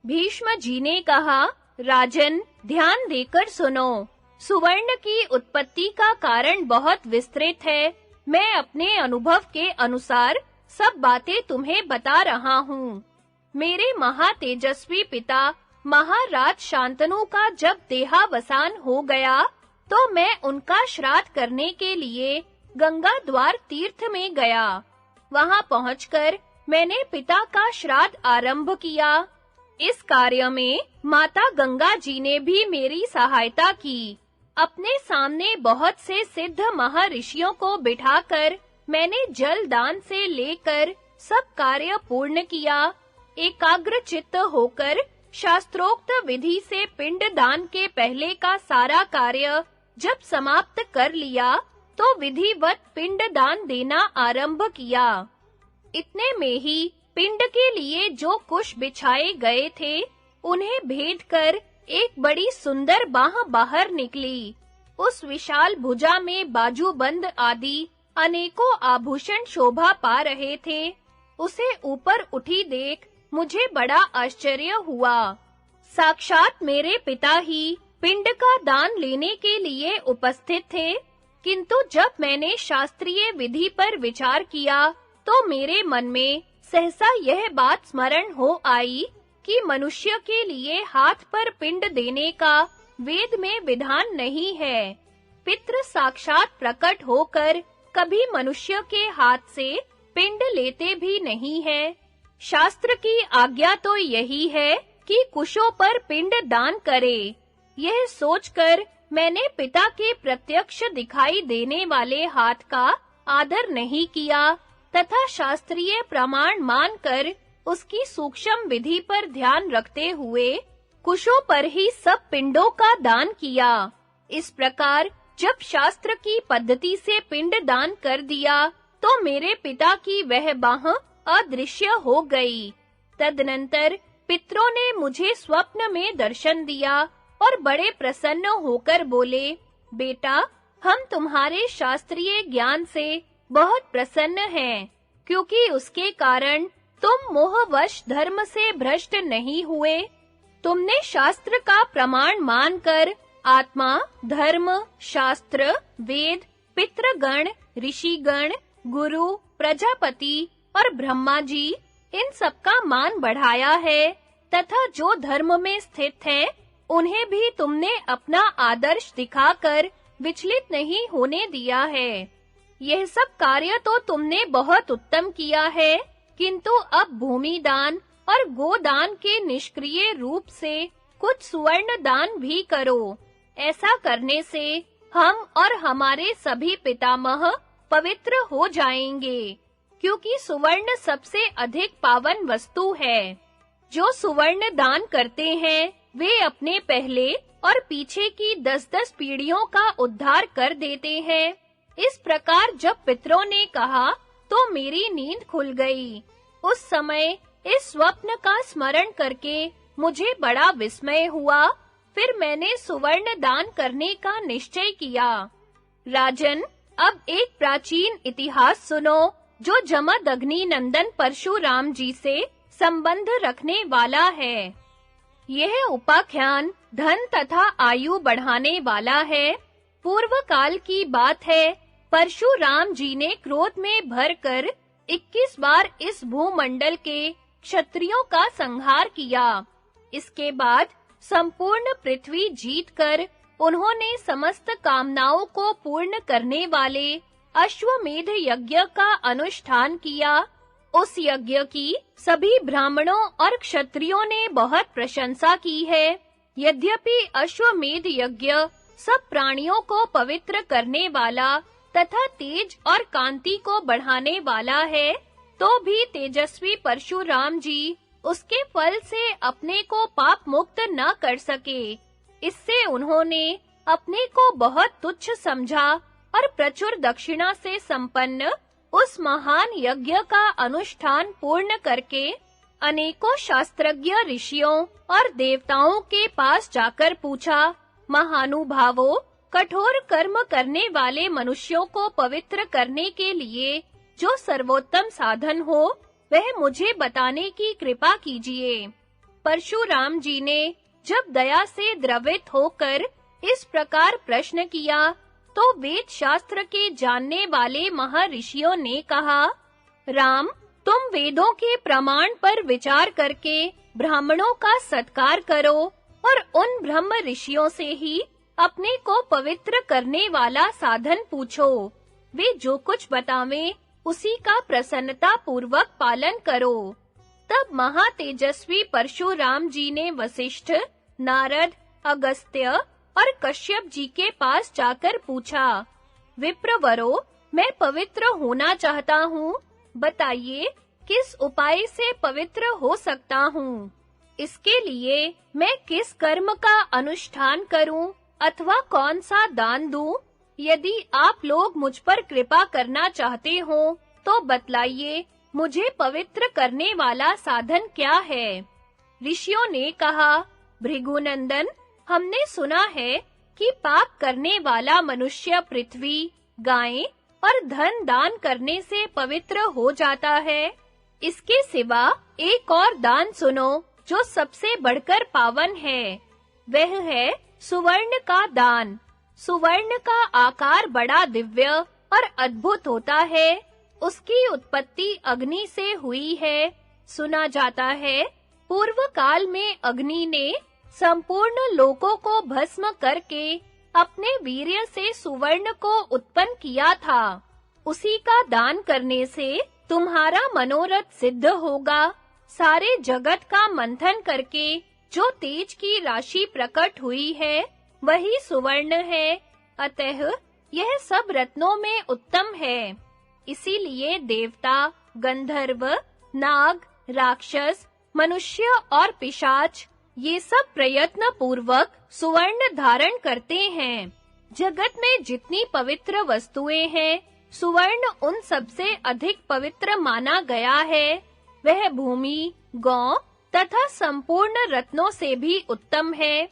भीष्म जी ने कहा, राजन, ध्यान देकर सुनो। सुवर्ण की उत्पत्ति का कारण बहुत विस्तृत है। मैं अपने अनुभव के अनुसार सब बातें तुम्हें बता रहा हूँ। मेरे महातेजस्वी पिता महाराज शांतनु का जब देहावसान हो गया, तो मैं उनका श्राद्ध करने के लिए गंगा द्वार तीर्थ में गया। वहां पहुंचकर मैंने पिता का श्राद्ध आरंभ किया। इस कार्य में माता गंगा जी ने भी मेरी सहायता की। अपने सामने बहुत से सिद्ध महर्षियों को बिठाकर मैंने जल दान से लेकर सब कार्य पूर्ण किया। एकाग्र चित्त होकर शास्त्रोक्त विधि से पिंड दान के पहले का सारा कार्य जब समाप्त कर लिया, तो विधिवत पिंड दान देना आरंभ किया। इतने में ही पिंड के लिए जो कुश बिछाए गए थे, उन्हें भेद कर एक बड़ी सुंदर बाह बाहर निकली। उस विशाल भुजा में बाजूबंद आदि अनेकों आभूषण शोभा पा रहे थे। उसे ऊपर उठी देख मुझे बड़ा आश्चर्य हुआ। साक्षात मेरे पिता ही पिंड का दान लेने के लिए उपस्थित थे, किंतु जब मैंने शास्त्रीय विधि पर विचार किया, तो मेरे मन में सहसा यह बात स्मरण हो आई कि मनुष्य के लिए हाथ पर पिंड देने का वेद में विधान नहीं है। पितृ साक्षात प्रकट होकर कभी मनुष्य के हाथ से पिंड लेते भी नहीं है। शास्त्र की आज्ञा तो यही है कि कुशों पर पिंड दान करे। यह सोचकर मैंने पिता के प्रत्यक्ष दिखाई देने वाले हाथ का आदर नहीं किया तथा शास्त्रीय प्रमाण मानकर उसकी सूक्ष्म विधि पर ध्यान रखते हुए कुशों पर ही सब पिंडों का दान किया। इस प्रकार जब शास्त्र की पद्धति से पिंड दान कर दिया, तो मेरे पिता की वह बाह अदृश्य हो गई। तदनंतर पितरों ने मुझे स्वप्न में दर्शन दिया और बड़े प्रसन्न होकर बोले, बेटा, हम तुम्हारे शास्त्रीय ज्ञान से बहुत प्रसन्न हैं, क्योंकि उसके कारण तुम मोहवश धर्म से भ्रष्ट नहीं हुए। तुमने शास्त्र का प्रमाण मानकर आत्मा, धर्म, शास्त्र, वेद, पितृगण, ऋषिगण, गुरु, प्रजापति और ब्रह्मा जी, इन सबका मान बढ़ाया है तथा जो धर्म में स्थित हैं, उन्हें भी तुमने अपना आदर्श दिखाकर विचलित नहीं होने दिया है। यह सब कार्य तो तुमने बहुत उत्तम किया है, किंतु अब भूमि दान और गोदान के निष्क्रिय रूप से कुछ सुवर्ण दान भी करो। ऐसा करने से हम और हमारे सभी पितामह पवित्र हो जाएंगे, क्योंकि सुवर्ण सबसे अधिक पावन वस्तु है। जो सुवर्ण दान करते हैं, वे अपने पहले और पीछे की 10-10 पीढ़ियों का उद्धार कर देते हैं। इस प्रकार जब पितरों ने कहा, तो मेरी नींद खुल गई। उस समय इस स्वप्न का स्मरण करके मुझे बड़ा विस्मय हुआ। फिर मैंने सुवर्ण दान करने का निश्चय किया। राजन, अब एक प्राचीन इतिहास सुनो, जो जमदग्नि नंदन परशुराम जी से संबंध रखने वाला है। यह उपाख्यान धन तथा आयु बढ़ाने वाला है। पूर्व काल की बात है। परशुराम जी ने क्रोध में भरकर 21 बार इस भूमंडल के क्षत्रियों का संहार किया। इसके बाद संपूर्ण पृथ्वी जीतकर उन्होंने समस्त कामनाओं को पूर्ण करने वाले अश्वमेध यज्ञ का अनुष्ठान किया। उस यज्ञ की सभी ब्राह्मणों और क्षत्रियों ने बहुत प्रशंसा की है। यद्यपि अश्वमेध यज्ञ सब प्राणियों को पवित्र करने वाला तथा तेज और कांति को बढ़ाने वाला है, तो भी तेजस्वी परशुराम जी उसके फल से अपने को पाप मुक्त न कर सके। इससे उन्होंने अपने को बहुत तुच्छ समझा और प्रचुर दक्षिणा से संपन्न उस महान यज्ञ का अनुष्ठान पूर्ण करके अनेकों शास्त्रज्ञ ऋषियों और देवताओं के पास जाकर पूछा, महानुभावों, कठोर कर्म करने वाले मनुष्यों को पवित्र करने के लिए जो सर्वोत्तम साधन हो, वह मुझे बताने की कृपा कीजिए। परशुराम जी ने जब दया से द्रवित होकर इस प्रकार प्रश्न किया, तो वेद शास्त्र के जानने वाले महर्षियों ने कहा, राम, तुम वेदों के प्रमाण पर विचार करके ब्राह्मणों का सत्कार करो और उन ब्रह्म ऋषियों से ही अपने को पवित्र करने वाला साधन पूछो। वे जो कुछ बतावें, उसी का प्रसन्नता पूर्वक पालन करो। तब महातेजस्वी परशुराम जी ने वशिष्ठ, नारद, अगस्त्य और कश्यप जी के पास जाकर पूछा, विप्रवरो, मैं पवित्र होना चाहता हूँ, बताइए किस उपाय से पवित्र हो सकता हूँ? इसके लिए मैं किस कर्म का अनुष्ठान करूँ अथवा कौन सा दान दूँ? यदि आप लोग मुझ पर कृपा करना चाहते हो, तो बतलाइए मुझे पवित्र करने वाला साधन क्या है? ऋषियों ने कहा, भृगुनंदन, हमने सुना है कि पाप करने वाला मनुष्य पृथ्वी, गायें और धन दान करने से पवित्र हो जाता है। इसके सिवा एक और दान सुनो जो सबसे बढ़कर पावन है। वह है सुवर्ण का दान। सुवर्ण का आकार बड़ा दिव्य और अद्भुत होता है। उसकी उत्पत्ति अग्नि से हुई है। सुना जाता है पूर्व काल में अग्नि ने संपूर्ण लोकों को भस्म करके अपने वीर्य से सुवर्ण को उत्पन्न किया था। उसी का दान करने से तुम्हारा मनोरथ सिद्ध होगा। सारे जगत का मंथन करके जो तेज की राशि प्रकट हुई है, वही सुवर्ण है। अतः यह सब रत्नों में उत्तम है। इसीलिए देवता, गंधर्व, नाग, राक्षस, मनुष्य और पिशाच ये सब प्रयत्न पूर्वक सुवर्ण धारण करते हैं। जगत में जितनी पवित्र वस्तुएं हैं, सुवर्ण उन सबसे अधिक पवित्र माना गया है। वह भूमि, गौ तथा संपूर्ण रत्नों से भी उत्तम है।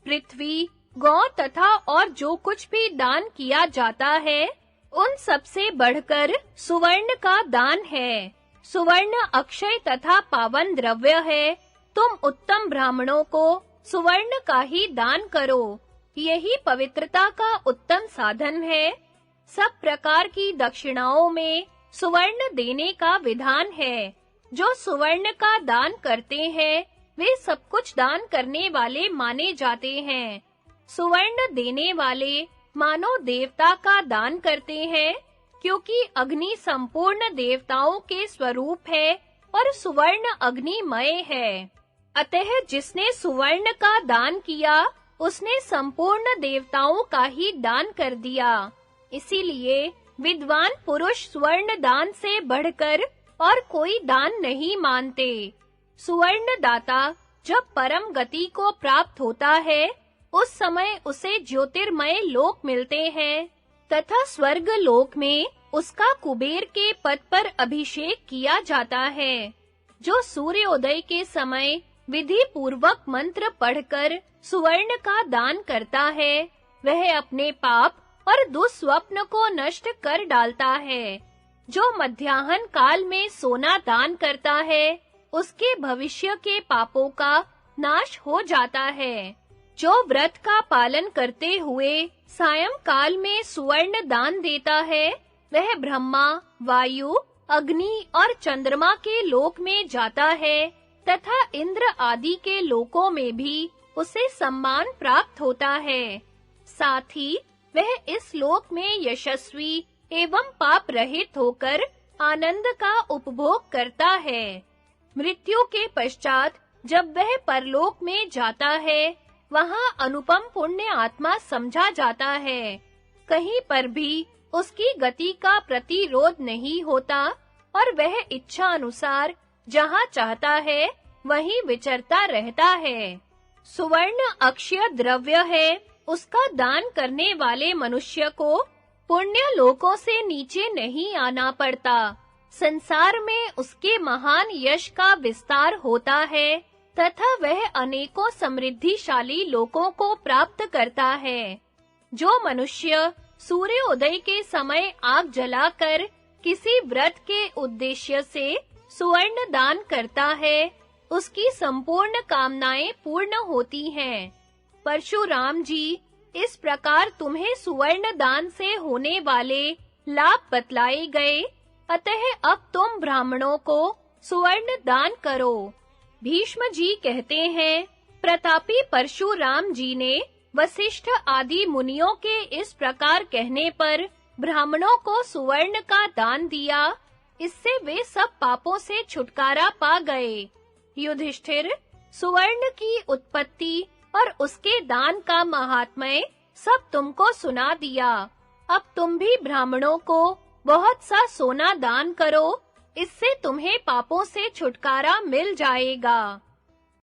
पृथ्वी, गौ तथा और जो कुछ भी दान किया जाता है, उन सबसे बढ़कर सुवर्ण का दान है। सुवर्ण अक्षय तथा पावन द्रव्य है। तुम उत्तम ब्राह्मणों को सुवर्ण का ही दान करो। यही पवित्रता का उत्तम साधन है। सब प्रकार की दक्षिणाओं में सुवर्ण देने का विधान है। जो सुवर्ण का दान करते हैं, वे सब कुछ दान करने वाले माने जाते हैं। सुवर्ण देने वाले मानो देवता का दान करते हैं, क्योंकि अग्नि संपूर्ण देवताओं के स्वरूप है और सुवर्ण अग्निमय है। अतः जिसने सुवर्ण का दान किया, उसने संपूर्ण देवताओं का ही दान कर दिया। इसीलिए विद्वान पुरुष स्वर्ण दान से बढ़कर और कोई दान नहीं मानते। सुवर्ण दाता जब परम गति को प्राप्त होता है, उस समय उसे ज्योतिर्मय लोक मिलते हैं तथा स्वर्ग लोक में उसका कुबेर के पद पर अभिषेक किया जाता है। जो सूर्योदय के समय विधि पूर्वक मंत्र पढ़कर सुवर्ण का दान करता है, वह अपने पाप और दुस्वप्न को नष्ट कर डालता है। जो मध्याह्न काल में सोना दान करता है, उसके भविष्य के पापों का नाश हो जाता है। जो व्रत का पालन करते हुए सायंकाल में सुवर्ण दान देता है, वह ब्रह्मा, वायु, अग्नि और चंद्रमा के लोक में जाता है तथा इंद्र आदि के लोकों में भी उसे सम्मान प्राप्त होता है। साथ ही वह इस लोक में यशस्वी एवं पाप रहित होकर आनंद का उपभोग करता है। मृत्यु के पश्चात जब वह परलोक में जाता है, वहां अनुपम पुण्य आत्मा समझा जाता है। कहीं पर भी उसकी गति का प्रतिरोध नहीं होता और वह इच्छा अनुसार जहां चाहता है वहीं विचरता रहता है। सुवर्ण अक्षय द्रव्य है। उसका दान करने वाले मनुष्य को पुण्य लोकों से नीचे नहीं आना पड़ता। संसार में उसके महान यश का विस्तार होता है तथा वह अनेकों समृद्धिशाली लोकों को प्राप्त करता है। जो मनुष्य सूर्योदय के समय आग जलाकर किसी व्रत के उद्देश्य से सुवर्ण दान करता है, उसकी संपूर्ण कामनाएं पूर्ण होती हैं। परशुराम जी, इस प्रकार तुम्हें सुवर्ण दान से होने वाले लाभ बतलाए गए, अतः अब तुम ब्राह्मणों को सुवर्ण दान करो। भीष्म जी कहते हैं, प्रतापी परशुराम जी ने वशिष्ठ आदि मुनियों के इस प्रकार कहने पर ब्राह्मणों को सुवर्ण का दान दिया। इससे वे सब पापों से छुटकारा पा गए। युधिष्ठिर, सुवर्ण की उत्पत्ति और उसके दान का महात्म्य सब तुमको सुना दिया। अब तुम भी ब्राह्मणों को बहुत सा सोना दान करो, इससे तुम्हें पापों से छुटकारा मिल जाएगा।